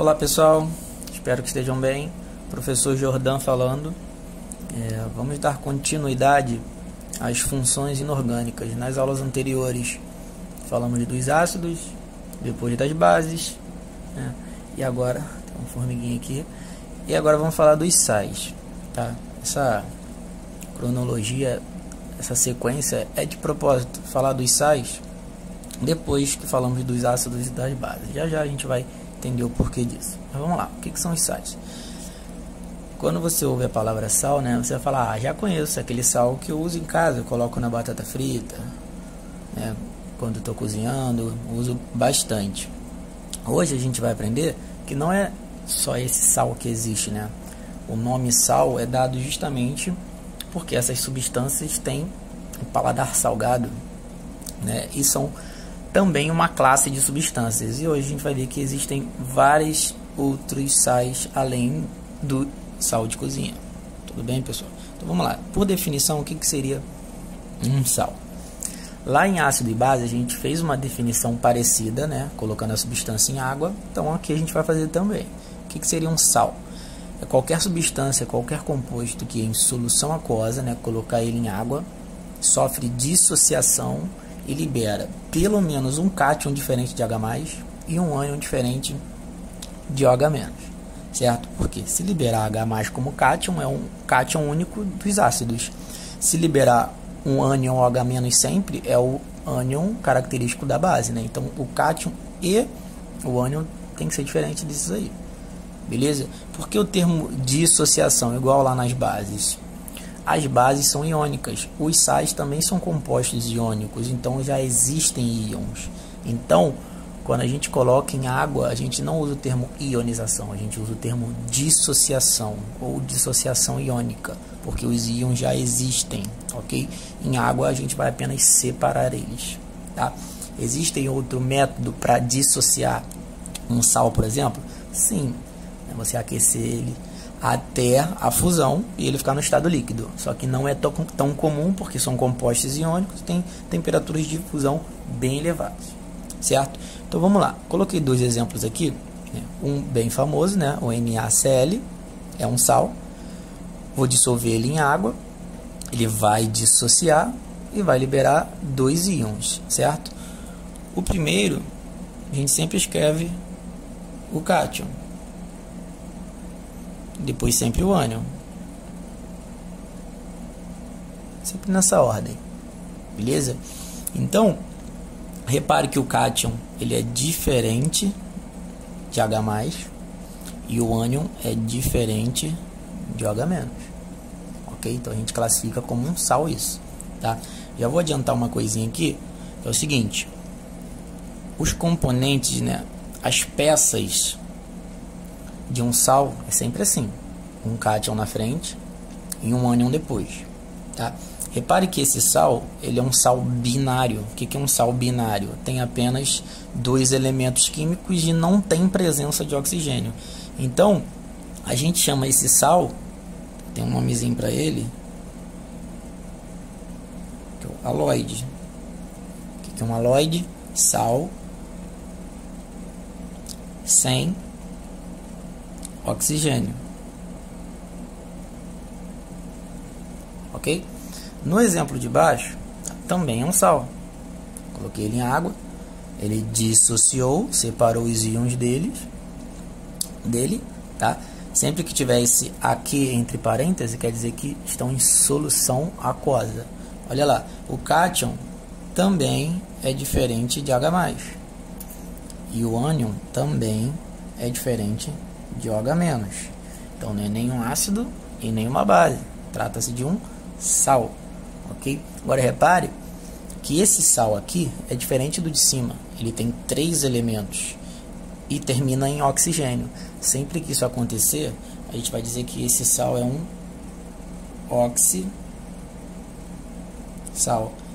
Olá pessoal, espero que estejam bem. Professor Jordan falando. Vamos dar continuidade às funções inorgânicas. Nas aulas anteriores falamos dos ácidos, depois das bases, e agora tem uma formiguinha aqui. E agora vamos falar dos sais, tá? Essa cronologia, essa sequência é de propósito, falar dos sais depois que falamos dos ácidos e das bases. Já já a gente vai entender o porquê disso. Mas vamos lá, o que são os sais? Quando você ouve a palavra sal, você vai falar, já conheço aquele sal que eu uso em casa, eu coloco na batata frita, quando estou cozinhando, uso bastante. Hoje a gente vai aprender que não é só esse sal que existe, O nome sal é dado justamente porque essas substâncias têm um paladar salgado, e são também uma classe de substâncias. E hoje a gente vai ver que existem vários outros sais além do sal de cozinha. Tudo bem, pessoal? Então vamos lá. Por definição, o que seria um sal? Lá em ácido e base a gente fez uma definição parecida, colocando a substância em água. Então aqui a gente vai fazer também. O que seria um sal? É qualquer substância, qualquer composto que em solução aquosa, colocar ele em água, sofre dissociação e libera pelo menos um cátion diferente de H+, e um ânion diferente de OH-, certo? Porque se liberar H+ como cátion, é um cátion único dos ácidos. Se liberar um ânion OH- sempre, é o ânion característico da base, Então o cátion e o ânion tem que ser diferente desses aí, beleza? Porque o termo dissociação, igual lá nas bases, as bases são iônicas, os sais também são compostos iônicos, então já existem íons. Então, quando a gente coloca em água, a gente não usa o termo ionização, a gente usa o termo dissociação ou dissociação iônica, porque os íons já existem, ok? Em água a gente vai apenas separar eles, tá? Existe outro método para dissociar um sal, por exemplo? Sim, você aquecer ele até a fusão e ele ficar no estado líquido. Só que não é tão comum porque são compostos iônicos e tem temperaturas de fusão bem elevadas, certo? Então vamos lá. Coloquei dois exemplos aqui. Um bem famoso, o NaCl, é um sal. Vou dissolver ele em água. Ele vai dissociar e vai liberar dois íons, certo? O primeiro, a gente sempre escreve o cátion. Depois sempre o ânion. Sempre nessa ordem. Beleza? Então, repare que o cátion ele é diferente de H+, e o ânion é diferente de OH-. Ok? Então a gente classifica como um sal isso. Tá? Já vou adiantar uma coisinha aqui. É o seguinte. Os componentes, as peças de um sal é sempre assim, um cátion na frente e um ânion depois, tá? Repare que esse sal, ele é um sal binário. O que é um sal binário? Tem apenas dois elementos químicos e não tem presença de oxigênio. Então, a gente chama esse sal, tem um nomezinho para ele, que é o halóide. O que é um halóide? Sal sem oxigênio, ok? No exemplo de baixo, também é um sal. Coloquei ele em água, ele dissociou, separou os íons dele, tá? Sempre que tiver esse aqui entre parênteses, quer dizer que estão em solução aquosa. Olha lá, o cátion também é diferente de H+, e o ânion também é diferente de OH-. Então não é nenhum ácido e nenhuma base. Trata-se de um sal, ok? Agora repare que esse sal aqui é diferente do de cima. Ele tem 3 elementos e termina em oxigênio. Sempre que isso acontecer, a gente vai dizer que esse sal é um oxi-sal.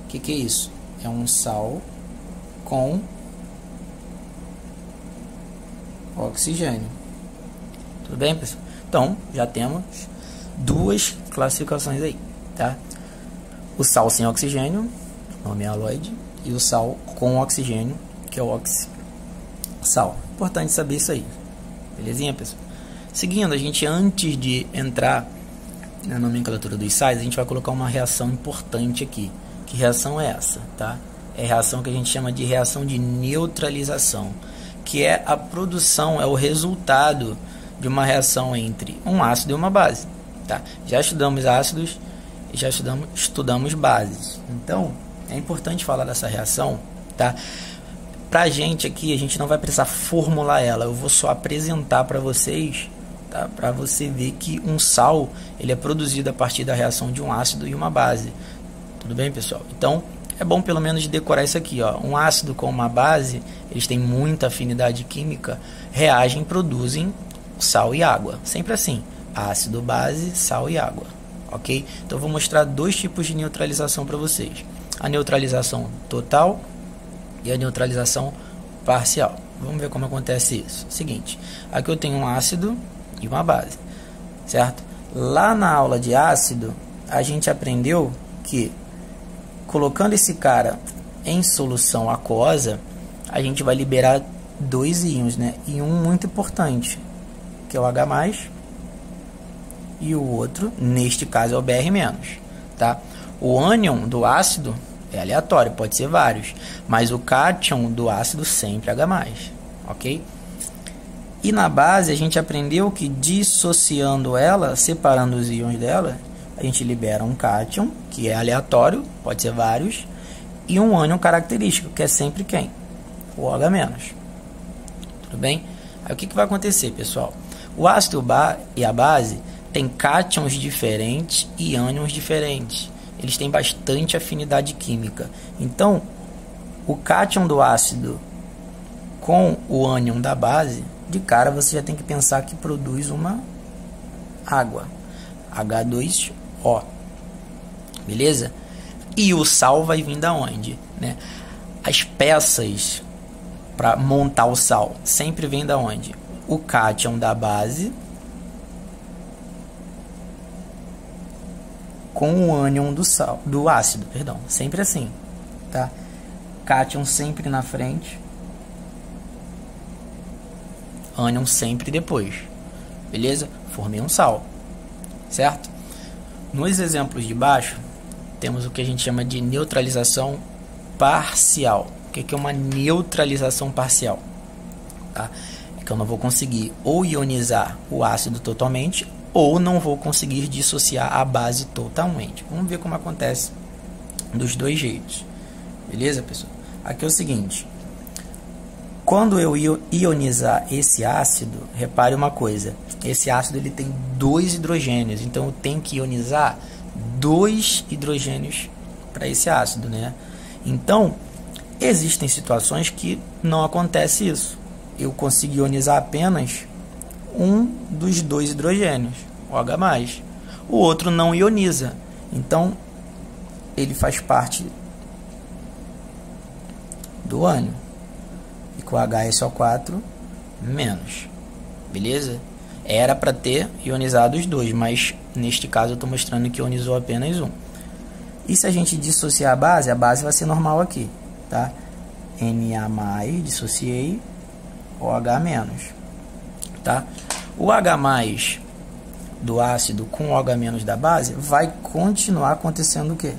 O que é isso? É um sal com oxigênio. Tudo bem, pessoal? Então, já temos duas classificações aí, tá? O sal sem oxigênio, nome é halóide, e o sal com oxigênio, que é o oxi-sal. Importante saber isso aí. Belezinha, pessoal? Seguindo, a gente, antes de entrar na nomenclatura dos sais, a gente vai colocar uma reação importante aqui. Que reação é essa, tá? É a reação que a gente chama de reação de neutralização, que é a produção, é o resultado de uma reação entre um ácido e uma base, tá? Já estudamos ácidos e já estudamos bases. Então, é importante falar dessa reação, tá? Pra gente aqui, a gente não vai precisar formular ela, eu vou só apresentar para vocês, tá? Para você ver que um sal, ele é produzido a partir da reação de um ácido e uma base. Tudo bem, pessoal? Então, é bom pelo menos decorar isso aqui, ó. Um ácido com uma base, eles têm muita afinidade química, reagem, produzem sal e água. Sempre assim, ácido, base, sal e água, ok? Então, eu vou mostrar dois tipos de neutralização para vocês. A neutralização total e a neutralização parcial. Vamos ver como acontece isso. Seguinte, aqui eu tenho um ácido e uma base, certo? Lá na aula de ácido, a gente aprendeu que colocando esse cara em solução aquosa, a gente vai liberar dois íons, né? E um muito importante, que é o H+, e o outro, neste caso, é o Br-, tá? O ânion do ácido é aleatório, pode ser vários, mas o cátion do ácido sempre é H+, ok? E na base a gente aprendeu que dissociando ela, separando os íons dela, a gente libera um cátion, que é aleatório, pode ser vários, e um ânion característico, que é sempre quem? O OH-. Tudo bem? Aí o que vai acontecer, pessoal? O ácido e a base tem cátions diferentes e ânions diferentes. Eles têm bastante afinidade química. Então, o cátion do ácido com o ânion da base, de cara você já tem que pensar que produz uma água, H2O. Beleza? E o sal vai vir da onde, né? As peças para montar o sal sempre vem da onde? O cátion da base com o ânion do ácido, perdão, sempre assim, tá? Cátion sempre na frente, ânion sempre depois, beleza? Formei um sal, certo? Nos exemplos de baixo, temos o que a gente chama de neutralização parcial. O que é uma neutralização parcial? Tá? É que eu não vou conseguir ou ionizar o ácido totalmente, ou não vou conseguir dissociar a base totalmente. Vamos ver como acontece dos dois jeitos. Beleza, pessoal? Aqui é o seguinte. Quando eu ionizar esse ácido, repare uma coisa. Esse ácido ele tem 2 hidrogênios. Então, eu tenho que ionizar 2 hidrogênios para esse ácido, né? Então, existem situações que não acontece isso. Eu consigo ionizar apenas um dos 2 hidrogênios, o H+. O outro não ioniza. Então, ele faz parte do ânion. E com HSO4 menos. Beleza? Era para ter ionizado os 2, mas neste caso eu estou mostrando que ionizou apenas um. E se a gente dissociar a base vai ser normal aqui, tá? Na+, dissociei, OH-, tá? O H+ do ácido com o OH- da base vai continuar acontecendo o quê?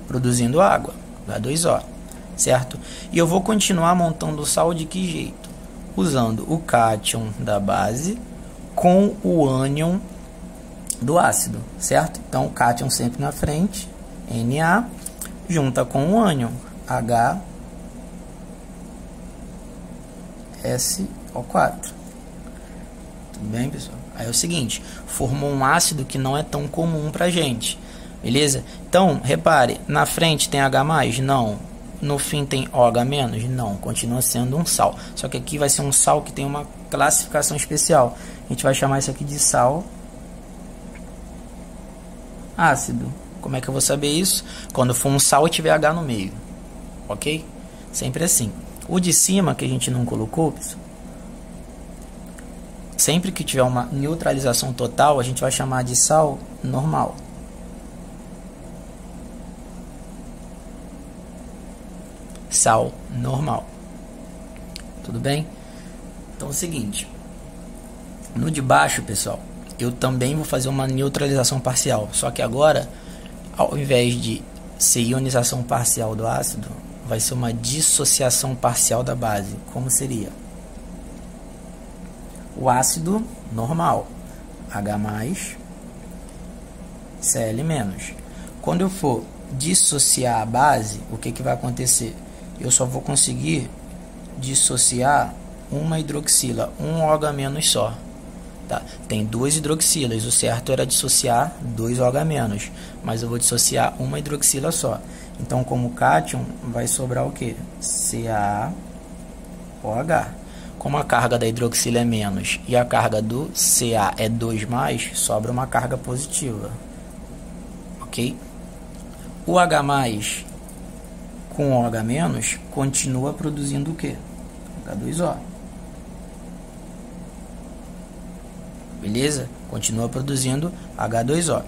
Produzindo água, H2O, certo? E eu vou continuar montando o sal de que jeito? Usando o cátion da base com o ânion do ácido, certo? Então, o cátion sempre na frente, Na, junta com o ânion, HSO4. Tudo bem, pessoal? Aí é o seguinte, formou um ácido que não é tão comum pra gente, beleza? Então, repare, na frente tem H+? Não. No fim tem OH-? Não, continua sendo um sal. Só que aqui vai ser um sal que tem uma classificação especial. A gente vai chamar isso aqui de sal ácido. Como é que eu vou saber isso? Quando for um sal e tiver H no meio, ok? Sempre assim. O de cima, que a gente não colocou, pessoal, sempre que tiver uma neutralização total, a gente vai chamar de sal normal. Sal normal. Tudo bem? Então é o seguinte, no de baixo, pessoal, eu também vou fazer uma neutralização parcial, só que agora, ao invés de ser ionização parcial do ácido, vai ser uma dissociação parcial da base. Como seria? O ácido normal, H+, Cl-. Quando eu for dissociar a base, o que vai acontecer? Eu só vou conseguir dissociar uma hidroxila, um OH- só. Tá? Tem duas hidroxilas, o certo era dissociar 2 OH-, mas eu vou dissociar uma hidroxila só. Então, como cátion, vai sobrar o que? CaOH. Como a carga da hidroxila é menos e a carga do Ca é 2+, sobra uma carga positiva. Ok? O H+ com OH- continua produzindo o que? H2O. Beleza? Continua produzindo H2O.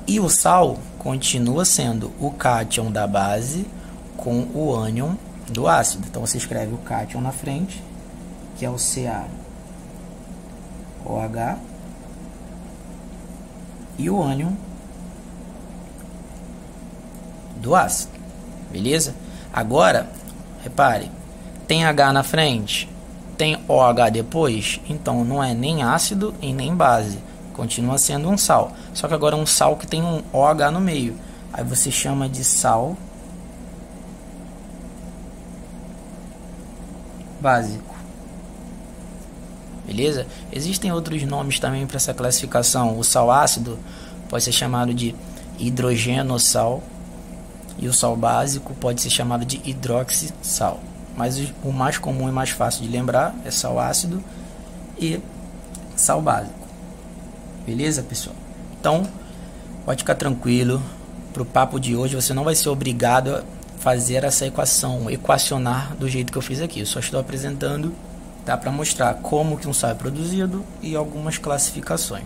E o sal continua sendo o cátion da base com o ânion do ácido. Então você escreve o cátion na frente, que é o CaOH, e o ânion do ácido. Beleza? Agora, repare, tem H na frente, tem OH depois, então não é nem ácido e nem base, continua sendo um sal, só que agora é um sal que tem um OH no meio, aí você chama de sal básico. Beleza? Existem outros nomes também para essa classificação. O sal ácido pode ser chamado de hidrogenossal e o sal básico pode ser chamado de hidroxissal. Mas o mais comum e mais fácil de lembrar é sal ácido e sal básico. Beleza, pessoal? Então, pode ficar tranquilo. Para o papo de hoje, você não vai ser obrigado a fazer essa equação, equacionar do jeito que eu fiz aqui. Eu só estou apresentando, tá, para mostrar como que um sal é produzido e algumas classificações.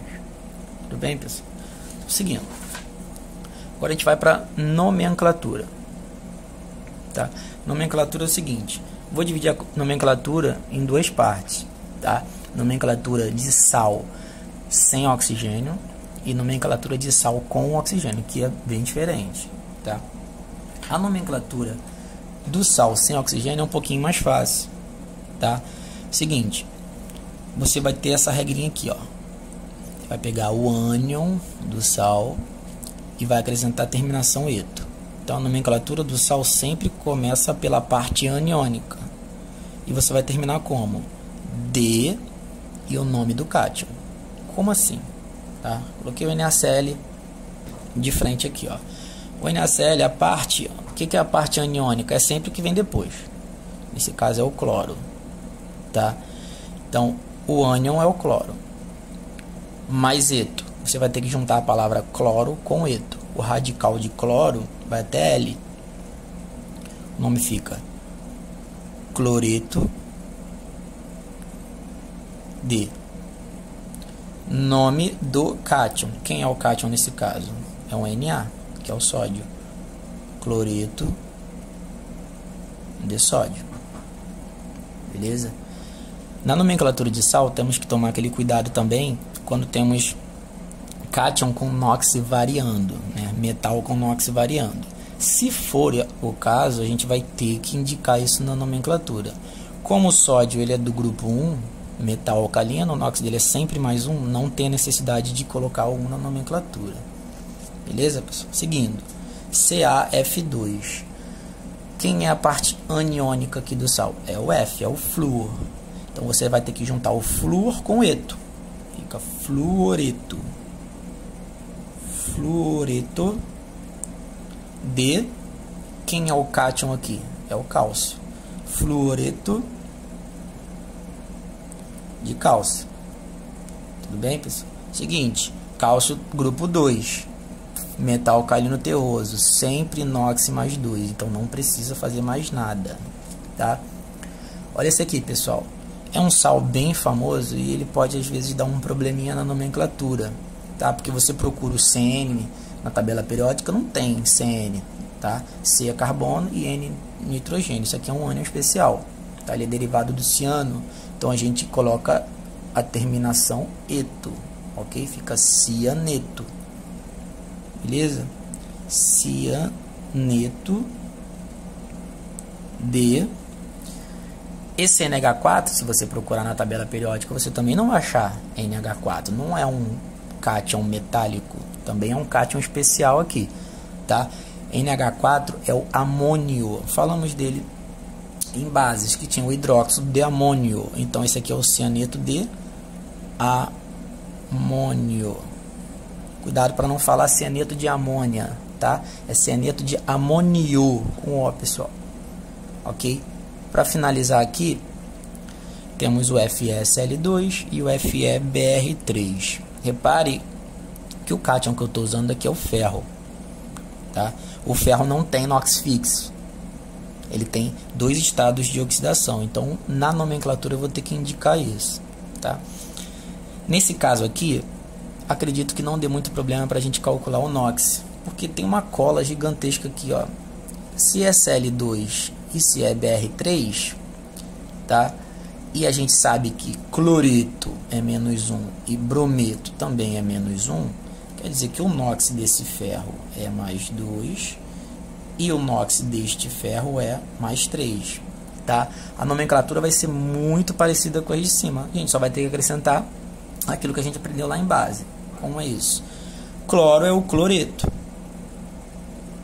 Tudo bem, pessoal? Seguindo. Agora a gente vai para nomenclatura. Tá? Nomenclatura é o seguinte. Vou dividir a nomenclatura em duas partes. Tá? Nomenclatura de sal sem oxigênio e nomenclatura de sal com oxigênio, que é bem diferente. Tá? A nomenclatura do sal sem oxigênio é um pouquinho mais fácil. Tá? Seguinte, você vai ter essa regrinha aqui, ó. Vai pegar o ânion do sal e vai acrescentar a terminação eto. Então a nomenclatura do sal sempre começa pela parte aniônica. E você vai terminar como? D e o nome do cátion. Como assim? Tá? Coloquei o NaCl de frente aqui, ó. O NaCl, a parte, o que é a parte aniônica? É sempre o que vem depois. Nesse caso é o cloro. Tá? Então, o ânion é o cloro. Mais eto. Você vai ter que juntar a palavra cloro com eto. O radical de cloro vai até L. O nome fica cloreto de. Nome do cátion. Quem é o cátion nesse caso? É um Na, que é o sódio. Cloreto de sódio. Beleza? Na nomenclatura de sal, temos que tomar aquele cuidado também quando temos cátion com NOx variando, né? Metal com NOx variando. Se for o caso, a gente vai ter que indicar isso na nomenclatura. Como o sódio ele é do grupo 1, metal alcalino, o NOx dele é sempre mais 1, não tem necessidade de colocar o 1 na nomenclatura. Beleza, pessoal? Seguindo, CaF2. Quem é a parte aniônica aqui do sal? É o F, é o flúor. Então você vai ter que juntar o flúor com o eto. Fica fluoreto. Fluoreto de. Quem é o cátion aqui? É o cálcio. Fluoreto de cálcio. Tudo bem, pessoal? Seguinte, cálcio grupo 2. Metal alcalino terroso, sempre NOx mais 2, então não precisa fazer mais nada, tá? Olha esse aqui, pessoal. É um sal bem famoso e ele pode às vezes dar um probleminha na nomenclatura, tá? Porque você procura o CN na tabela periódica, não tem CN, tá? C é carbono e N nitrogênio. Isso aqui é um ânion especial, tá? Ele é derivado do ciano, então a gente coloca a terminação eto, ok? Fica cianeto, beleza? Cianeto de... Esse NH4, se você procurar na tabela periódica, você também não vai achar NH4. Não é um cátion metálico, também é um cátion especial aqui, tá? NH4 é o amônio. Falamos dele em bases que tinha o hidróxido de amônio. Então esse aqui é o cianeto de amônio. Cuidado para não falar cianeto de amônia, tá? É cianeto de amônio com O, pessoal. Ok? Para finalizar aqui, temos o FeSL2 e o FeBr3. Repare que o cátion que eu estou usando aqui é o ferro, tá? O ferro não tem NOx fixo, ele tem 2 estados de oxidação, então na nomenclatura eu vou ter que indicar isso, tá? Nesse caso aqui, acredito que não dê muito problema para a gente calcular o NOx, porque tem uma cola gigantesca aqui, ó. Se é Cl2 e se é Br3, tá? E a gente sabe que cloreto é -1 e brometo também é -1, quer dizer que o NOx desse ferro é +2 e o NOx deste ferro é +3, tá? A nomenclatura vai ser muito parecida com a de cima, a gente só vai ter que acrescentar aquilo que a gente aprendeu lá em base. Como é isso? Cloro é o cloreto,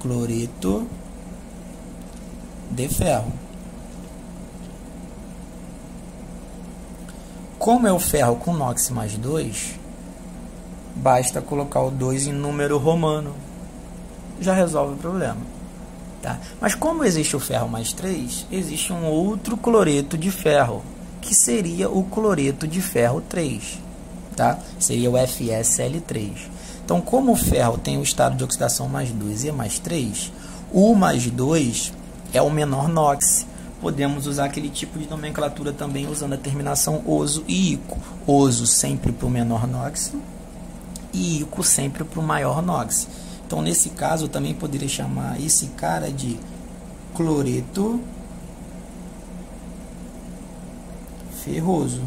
cloreto de ferro. Como é o ferro com NOx +2, basta colocar o 2 em número romano, já resolve o problema, tá? Mas como existe o ferro +3, existe um outro cloreto de ferro, que seria o cloreto de ferro 3, tá? Seria o FeSL3. Então, como o ferro tem o estado de oxidação +2 e é +3, o +2 é o menor NOx. Podemos usar aquele tipo de nomenclatura também usando a terminação oso e ico. Oso sempre para o menor NOx e ico sempre para o maior NOx. Então, nesse caso, eu também poderia chamar esse cara de cloreto ferroso.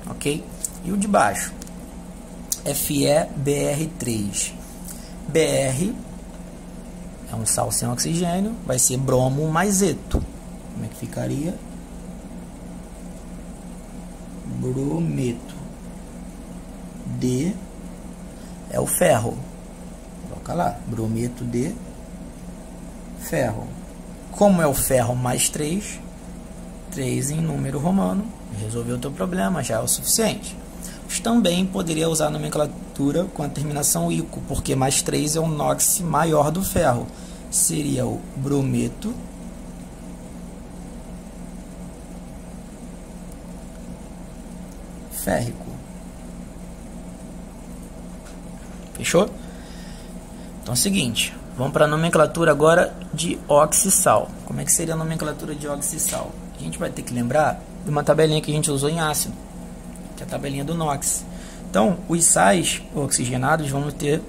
Ok? E o de baixo? FeBr3. Br é um sal sem oxigênio, vai ser bromo mais eto. Como é que ficaria? Brometo. D é o ferro. Coloca lá, brometo de ferro. Como é o ferro +3, 3 em número romano, resolveu o teu problema, já é o suficiente. Também poderia usar a nomenclatura com a terminação ico, porque +3 é o NOx maior do ferro. Seria o brometo férrico. Fechou? Então é o seguinte, vamos para a nomenclatura agora de oxissal. Como é que seria a nomenclatura de oxissal? A gente vai ter que lembrar de uma tabelinha que a gente usou em ácido, que é a tabelinha do NOx. Então, os sais oxigenados vão ter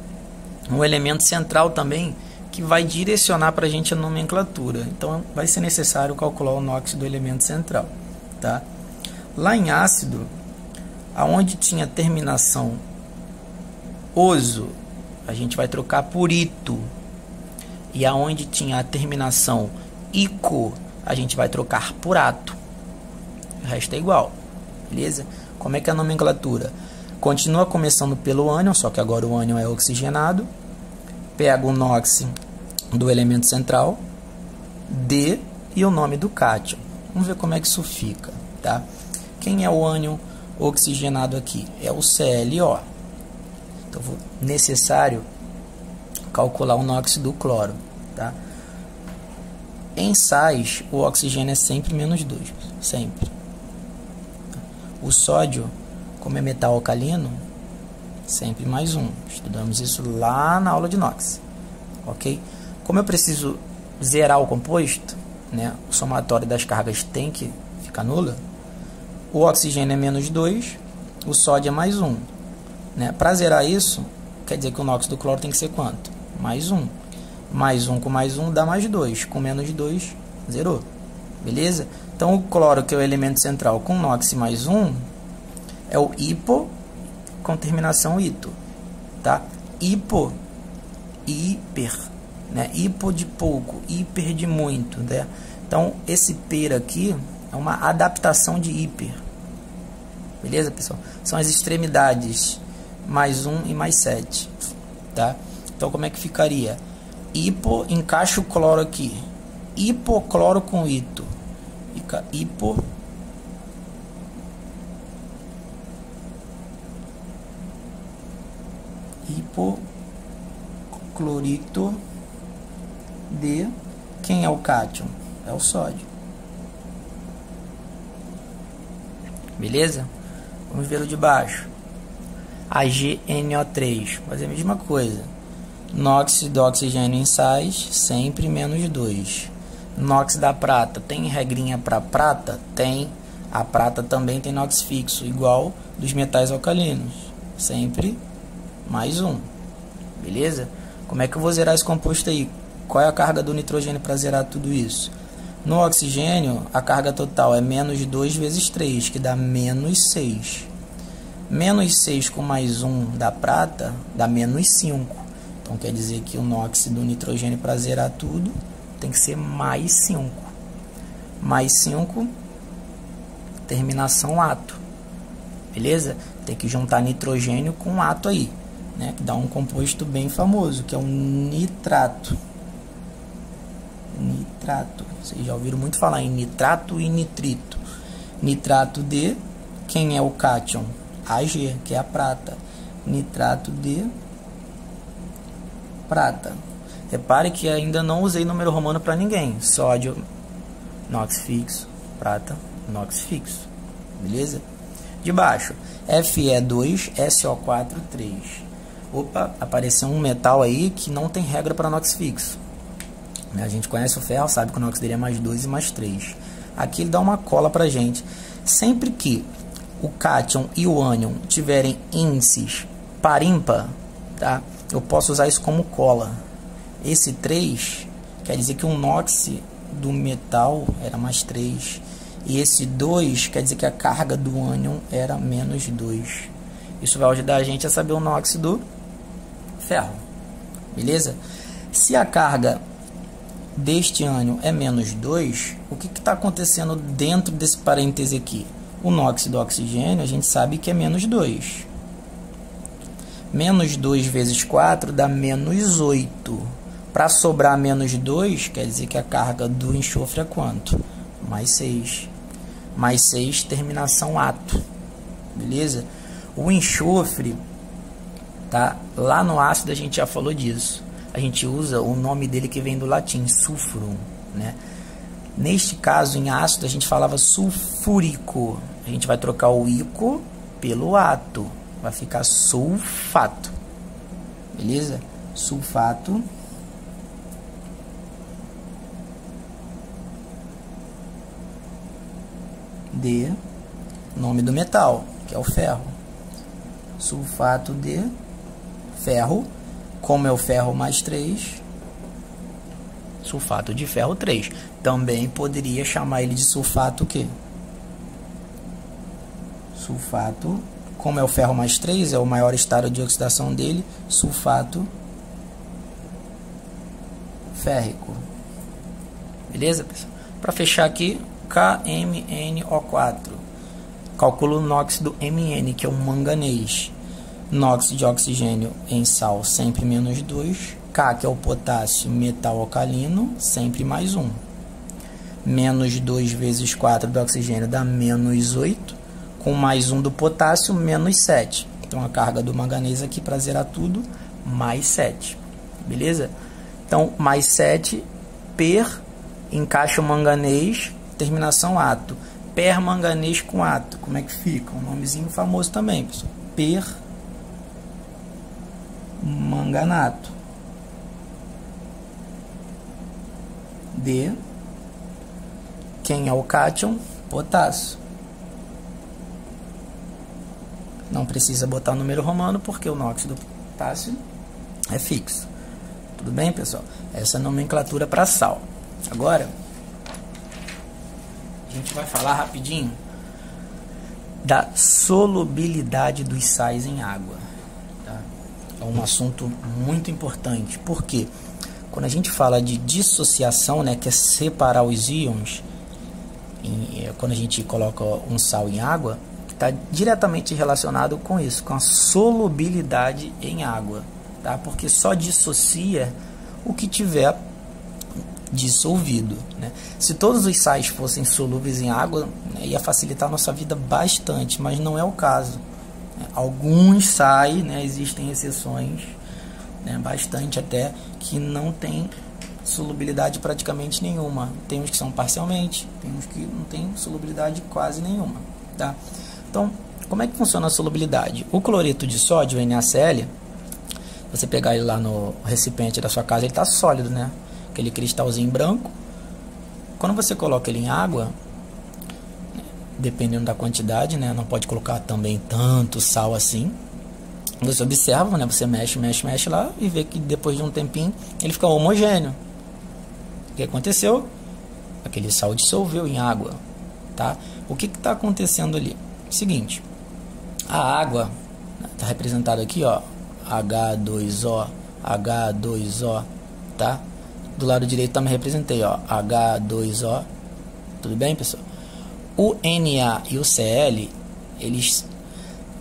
um elemento central também que vai direcionar para a gente a nomenclatura. Então, vai ser necessário calcular o NOx do elemento central, tá? Lá em ácido, aonde tinha terminação oso, a gente vai trocar por ito. E aonde tinha a terminação ico, a gente vai trocar por ato. O resto é igual, beleza? Como é que é a nomenclatura? Continua começando pelo ânion, só que agora o ânion é oxigenado. Pega o NOx do elemento central, D e o nome do cátion. Vamos ver como é que isso fica, tá? Quem é o ânion oxigenado aqui? É o ClO. Então, necessário calcular o NOx do cloro, tá? Em sais, o oxigênio é sempre -2, sempre. O sódio, como é metal alcalino, sempre +1. Estudamos isso lá na aula de NOx, ok? Como eu preciso zerar o composto, né, o somatório das cargas tem que ficar nula, o oxigênio é -2, o sódio é +1. Né? Para zerar isso, quer dizer que o NOx do cloro tem que ser quanto? +1. +1 com +1 dá +2. Com -2, zerou. Beleza? Então o cloro, que é o elemento central, com NOx mais 1, é o hipo com terminação ito, tá? Hipo, hiper, né? Hipo de pouco, hiper de muito, né? Então esse per aqui é uma adaptação de hiper. Beleza, pessoal? São as extremidades, mais 1 e mais 7, tá? Então como é que ficaria? Hipo, encaixa o cloro aqui. Hipocloro com ito. Fica hipoclorito de... Quem é o cátion? É o sódio. Beleza? Vamos ver o de baixo. AgNO3. Fazer a mesma coisa. NOx do oxigênio em sais, sempre menos 2. NOx da prata, tem regrinha para prata? Tem. A prata também tem NOx fixo, igual dos metais alcalinos. Sempre mais 1. Beleza? Como é que eu vou zerar esse composto aí? Qual é a carga do nitrogênio para zerar tudo isso? No oxigênio, a carga total é menos 2 vezes 3, que dá menos 6. Menos 6 com mais 1 da prata, dá menos 5. Então quer dizer que o NOx do nitrogênio para zerar tudo tem que ser mais 5. Mais 5, terminação ato. Beleza? Tem que juntar nitrogênio com ato aí, né? Que dá um composto bem famoso, que é o nitrato. Nitrato. Vocês já ouviram muito falar em nitrato e nitrito. Nitrato de... Quem é o cátion? Ag, que é a prata. Nitrato de prata. Repare que ainda não usei número romano para ninguém. Sódio, NOx fixo. Prata, NOx fixo. Beleza? De baixo, Fe2, SO4, 3. Opa, apareceu um metal aí que não tem regra para NOx fixo. A gente conhece o ferro, sabe que o NOx dele é mais 2 e mais 3. Aqui ele dá uma cola pra gente. Sempre que o cátion e o ânion tiverem índices par ímpar, tá? Eu posso usar isso como cola. Esse 3 quer dizer que o NOx do metal era mais 3. E esse 2 quer dizer que a carga do ânion era menos 2. Isso vai ajudar a gente a saber o NOx do ferro. Beleza? Se a carga deste ânion é menos 2, o que está acontecendo dentro desse parêntese aqui? O NOx do oxigênio, a gente sabe que é menos 2. Menos 2 vezes 4 dá menos 8. Para sobrar menos 2, quer dizer que a carga do enxofre é quanto? Mais 6. Mais 6, terminação ato. Beleza? O enxofre, tá? Lá no ácido a gente já falou disso. A gente usa o nome dele que vem do latim, sulfurum, né? Neste caso, em ácido, a gente falava sulfúrico. A gente vai trocar o ico pelo ato. Vai ficar sulfato. Beleza? Sulfato de nome do metal, que é o ferro. Sulfato de ferro. Como é o ferro mais 3, sulfato de ferro 3. Também poderia chamar ele de sulfato o quê? Sulfato, como é o ferro mais 3, é o maior estado de oxidação dele, sulfato férrico. Beleza, pessoal? Para fechar aqui, KMnO4. Calculo o NOx do Mn, que é o manganês. NOx de oxigênio em sal, sempre menos 2. K, que é o potássio, metal alcalino, sempre mais 1. Menos 2 vezes 4 do oxigênio dá menos 8. Com mais 1 do potássio, menos 7. Então, a carga do manganês aqui, para zerar tudo, mais 7. Beleza? Então, mais 7, per, encaixa o manganês, terminação ato. Permanganês com ato. Como é que fica? Um nomezinho famoso também, pessoal. Permanganato. De quem é o cátion? Potássio. Não precisa botar o número romano porque o NOx do potássio é fixo. Tudo bem, pessoal? Essa é a nomenclatura para sal. Agora, gente vai falar rapidinho da solubilidade dos sais em água. Tá? É um assunto muito importante, porque quando a gente fala de dissociação, né, que é separar os íons, quando a gente coloca um sal em água, está diretamente relacionado com isso, com a solubilidade em água, tá? Porque só dissocia o que tiver dissolvido, né? Se todos os sais fossem solúveis em água, né, ia facilitar a nossa vida bastante, mas não é o caso. Alguns sais, né, existem exceções, né, bastante até, que não tem solubilidade praticamente nenhuma. Tem uns que são parcialmente, tem uns que não tem solubilidade quase nenhuma, tá? Então, como é que funciona a solubilidade? O cloreto de sódio, o NaCl, você pegar ele lá no recipiente da sua casa, ele está sólido, né? Aquele cristalzinho branco. Quando você coloca ele em água, dependendo da quantidade, né? Não pode colocar também tanto sal assim. Você observa, né? Você mexe lá e vê que depois de um tempinho ele fica homogêneo. O que aconteceu? Aquele sal dissolveu em água, tá? O que está acontecendo ali? Seguinte, a água está representada aqui, ó, H2O, H2O, tá? Do lado direito também representei, ó, H2O. Tudo bem, pessoal? O Na e o Cl, eles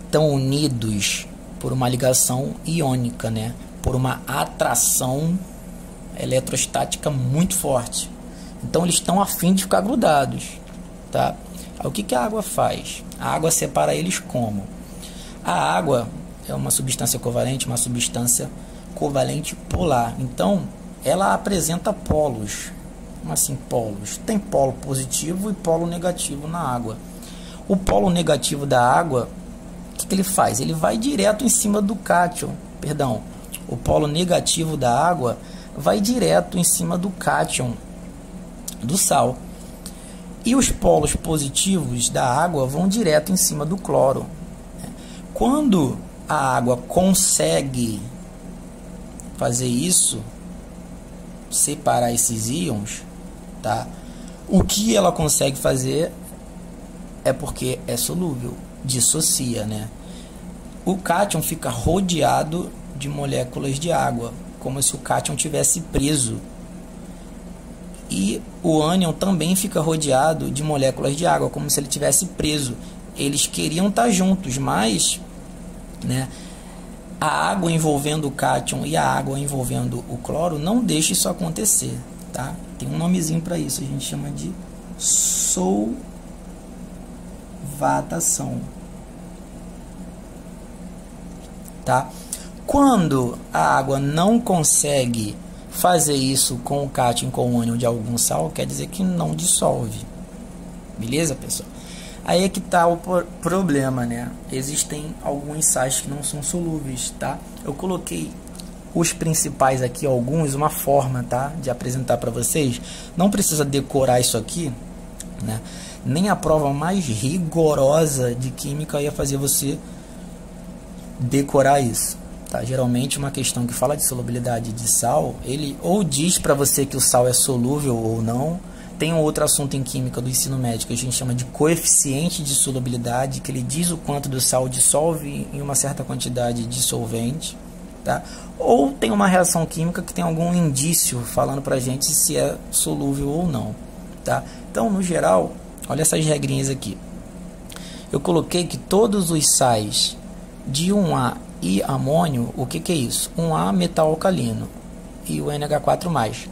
estão unidos por uma ligação iônica, né? Por uma atração eletrostática muito forte. Então eles estão a fim de ficar grudados, tá? Aí, o que a água faz? A água separa eles como? A água é uma substância covalente, uma substância covalente polar. Então ela apresenta polos. Como assim polos? Tem polo positivo e polo negativo na água. O polo negativo da água, o que ele faz? Ele vai direto em cima do cátion. Perdão, o polo negativo da água vai direto em cima do cátion do sal. E os polos positivos da água vão direto em cima do cloro. Quando a água consegue fazer isso, separar esses íons, tá? O que ela consegue fazer é porque é solúvel, dissocia, né? O cátion fica rodeado de moléculas de água, como se o cátion tivesse preso. E o ânion também fica rodeado de moléculas de água, como se ele tivesse preso. Eles queriam estar juntos, mas, né, a água envolvendo o cátion e a água envolvendo o cloro não deixa isso acontecer, tá? Tem um nomezinho para isso, a gente chama de solvatação, tá? Quando a água não consegue fazer isso com o cátion, com o ânion de algum sal, quer dizer que não dissolve. Beleza, pessoal? Aí é que está o problema, né? Existem alguns sais que não são solúveis, tá? Eu coloquei os principais aqui, alguns, uma forma, tá? De apresentar para vocês. Não precisa decorar isso aqui, né? Nem a prova mais rigorosa de química ia fazer você decorar isso. Tá? Geralmente uma questão que fala de solubilidade de sal, ele ou diz para você que o sal é solúvel ou não. Tem um outro assunto em química do ensino médio que a gente chama de coeficiente de solubilidade, que ele diz o quanto do sal dissolve em uma certa quantidade de solvente, tá? Ou tem uma reação química que tem algum indício falando para a gente se é solúvel ou não, tá? Então, no geral, olha essas regrinhas aqui. Eu coloquei que todos os sais de 1A e amônio, o que é isso? 1A metal alcalino e o NH4+.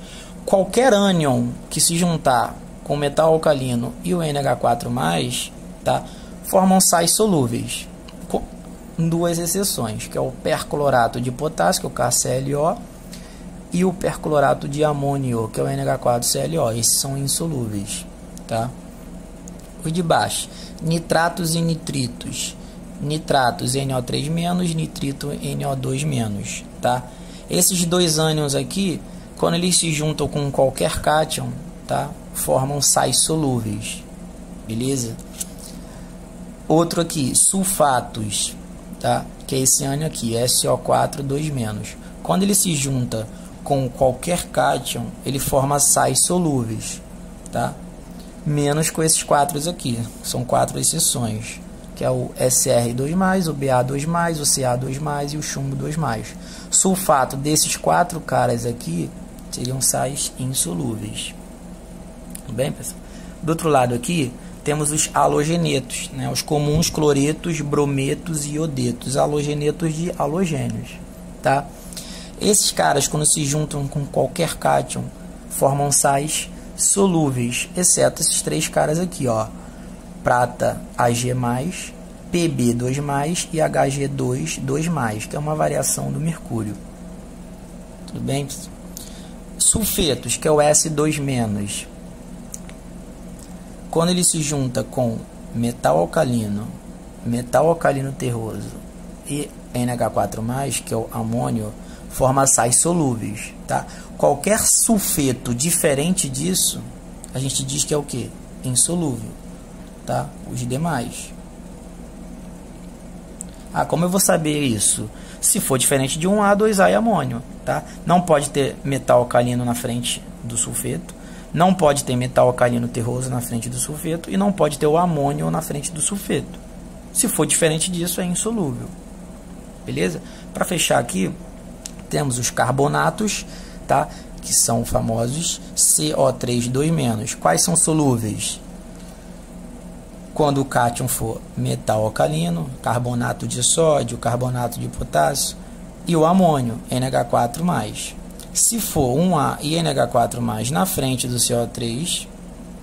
Qualquer ânion que se juntar com o metal alcalino e o NH4+, tá, formam sais solúveis, com duas exceções, que é o perclorato de potássio, que é o KClO, e o perclorato de amônio, que é o NH4ClO. Esses são insolúveis, tá? Os de baixo, nitratos e nitritos. Nitratos NO3-, nitrito NO2-, tá? Esses dois ânions aqui, quando eles se juntam com qualquer cátion, tá, formam sais solúveis, beleza? Outro aqui, sulfatos, tá, que é esse ânion aqui, SO4 2-. Quando ele se junta com qualquer cátion, ele forma sais solúveis, tá? menos com esses 4 aqui. São 4 exceções, que é o SR2+, o BA2+, o CA2+, e o chumbo 2+. Sulfato desses 4 caras aqui seriam sais insolúveis. Tudo bem, pessoal? Do outro lado aqui, temos os halogenetos, né? Os comuns cloretos, brometos e iodetos, halogenetos de halogênios, tá? Esses caras, quando se juntam com qualquer cátion, formam sais solúveis, exceto esses 3 caras aqui, ó. Prata Ag+, Pb2+, e Hg2 2+, que é uma variação do mercúrio. Tudo bem? Sulfetos, que é o S2-. Quando ele se junta com metal alcalino terroso e NH4+, que é o amônio, forma sais solúveis, tá? Qualquer sulfeto diferente disso, a gente diz que é o que? Insolúvel, tá? Os demais. Como eu vou saber isso? Se for diferente de 1A, 2A e amônio, tá? Não pode ter metal alcalino na frente do sulfeto, não pode ter metal alcalino terroso na frente do sulfeto e não pode ter o amônio na frente do sulfeto. Se for diferente disso, é insolúvel. Beleza? Para fechar aqui, temos os carbonatos, tá? Que são famosos CO3 2-. Quais são solúveis? Quando o cátion for metal alcalino, carbonato de sódio, carbonato de potássio, e o amônio, NH4+. Se for 1A e NH4+, na frente do CO3,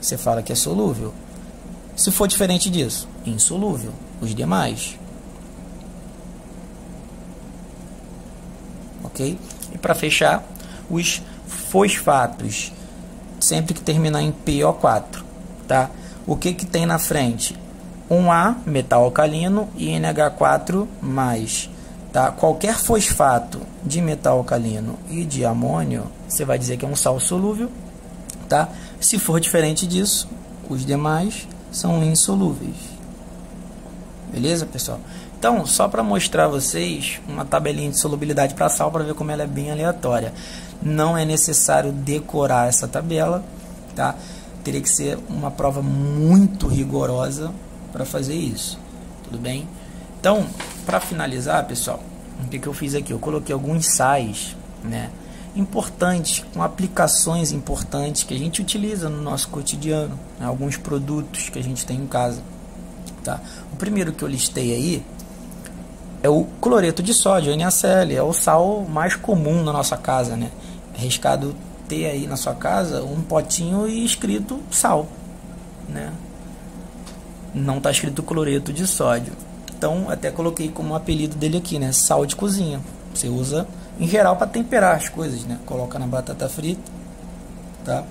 você fala que é solúvel. Se for diferente disso, insolúvel. Os demais. Ok? E para fechar, os fosfatos, sempre que terminar em PO4, tá? O que tem na frente? 1A, metal alcalino, e NH4+, tá? Qualquer fosfato de metal alcalino e de amônio, você vai dizer que é um sal solúvel, tá? Se for diferente disso, os demais são insolúveis. Beleza, pessoal? Então, só para mostrar a vocês uma tabelinha de solubilidade para sal, para ver como ela é bem aleatória. Não é necessário decorar essa tabela, tá? Teria que ser uma prova muito rigorosa para fazer isso, tudo bem? Então, para finalizar, pessoal, o que eu fiz aqui? Eu coloquei alguns sais, né, importantes, com aplicações importantes que a gente utiliza no nosso cotidiano, né, alguns produtos que a gente tem em casa, tá? O primeiro que eu listei aí é o cloreto de sódio, NaCl, é o sal mais comum na nossa casa, né? É arriscado ter aí na sua casa um potinho e escrito sal, né? Não está escrito cloreto de sódio. Então, até coloquei como apelido dele aqui, né? Sal de cozinha. Você usa, em geral, para temperar as coisas, né? Coloca na batata frita, tá?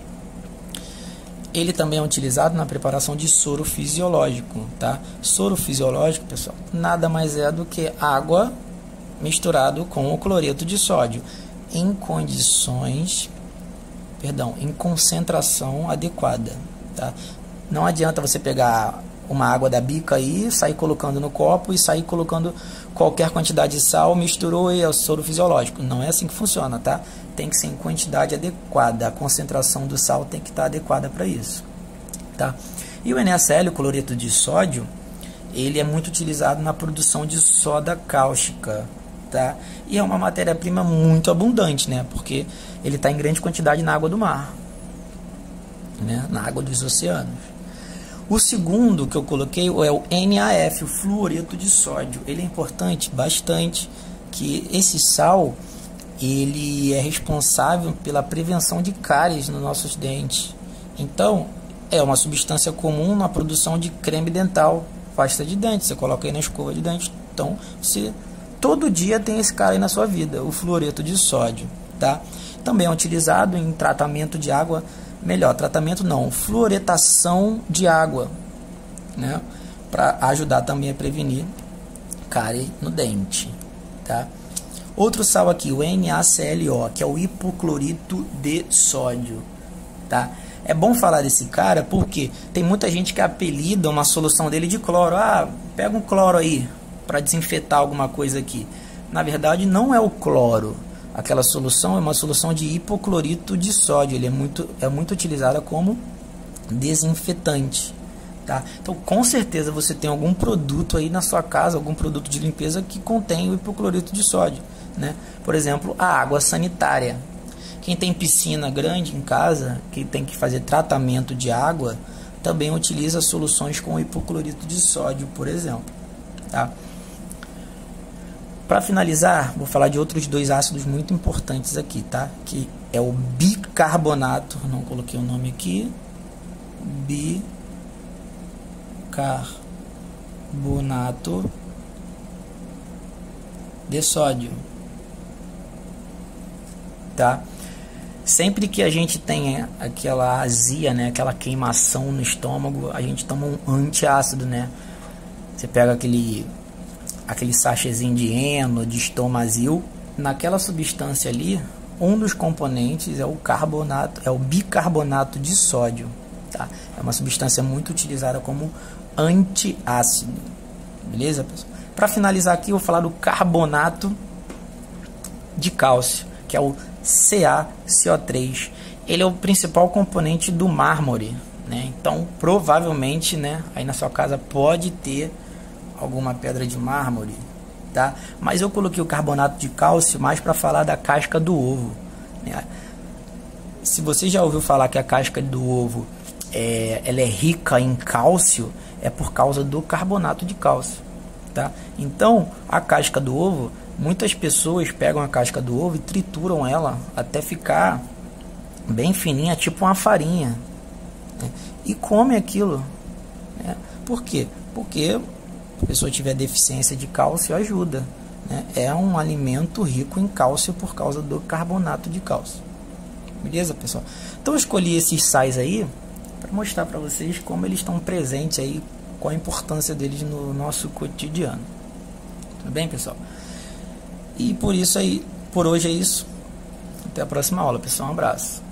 Ele também é utilizado na preparação de soro fisiológico, tá? Soro fisiológico, pessoal, nada mais é do que água misturado com o cloreto de sódio em em concentração adequada, tá? Não adianta você pegar uma água da bica aí, sair colocando no copo e sair colocando qualquer quantidade de sal, misturou e é o soro fisiológico. Não é assim que funciona, tá? Tem que ser em quantidade adequada, a concentração do sal tem que estar adequada para isso, tá? E o NaCl, o cloreto de sódio, ele é muito utilizado na produção de soda cáustica, tá? E é uma matéria-prima muito abundante, né? Porque ele está em grande quantidade na água do mar, né? Na água dos oceanos. O segundo que eu coloquei é o NaF, o fluoreto de sódio. Ele é importante bastante, que esse sal ele é responsável pela prevenção de cáries nos nossos dentes. Então, é uma substância comum na produção de creme dental, pasta de dente. Você coloca aí na escova de dente. Então, você todo dia tem esse cara aí na sua vida, o fluoreto de sódio, tá? Também é utilizado em tratamento de água. Melhor, tratamento não, fluoretação de água, né? Para ajudar também a prevenir cárie no dente, tá? Outro sal aqui, o NaClO, que é o hipoclorito de sódio, tá? É bom falar desse cara porque tem muita gente que apelida uma solução dele de cloro. Pega um cloro aí para desinfetar alguma coisa aqui. Na verdade, não é o cloro. Aquela solução é uma solução de hipoclorito de sódio. Ele é muito utilizada como desinfetante, tá? Então, com certeza você tem algum produto aí na sua casa, algum produto de limpeza que contém o hipoclorito de sódio, né? Por exemplo, a água sanitária. Quem tem piscina grande em casa, que tem que fazer tratamento de água, também utiliza soluções com hipoclorito de sódio, por exemplo, tá? Para finalizar, vou falar de outros 2 ácidos muito importantes aqui, tá? Que é o bicarbonato, não coloquei o nome aqui, bicarbonato de sódio, tá? Sempre que a gente tem aquela azia, né, aquela queimação no estômago, a gente toma um antiácido, né? Você pega aquele sachêzinho de Eno, de Estomazil, naquela substância ali, um dos componentes é o carbonato, é o bicarbonato de sódio, tá? É uma substância muito utilizada como antiácido, beleza, pessoal? Para finalizar aqui, eu vou falar do carbonato de cálcio, que é o CaCO3. Ele é o principal componente do mármore, né? Então, provavelmente, né, aí na sua casa pode ter alguma pedra de mármore, tá? Mas eu coloquei o carbonato de cálcio mais para falar da casca do ovo, né? Se você já ouviu falar que a casca do ovo ela é rica em cálcio, é por causa do carbonato de cálcio, tá? Então, a casca do ovo, muitas pessoas pegam a casca do ovo e trituram ela até ficar bem fininha, tipo uma farinha, né? E come aquilo, né? Por quê? Porque a pessoa tiver deficiência de cálcio, ajuda, né? É um alimento rico em cálcio por causa do carbonato de cálcio. Beleza, pessoal? Então eu escolhi esses sais aí para mostrar para vocês como eles estão presentes aí, qual a importância deles no nosso cotidiano. Tudo bem, pessoal? E por isso aí, por hoje é isso. Até a próxima aula, pessoal. Um abraço.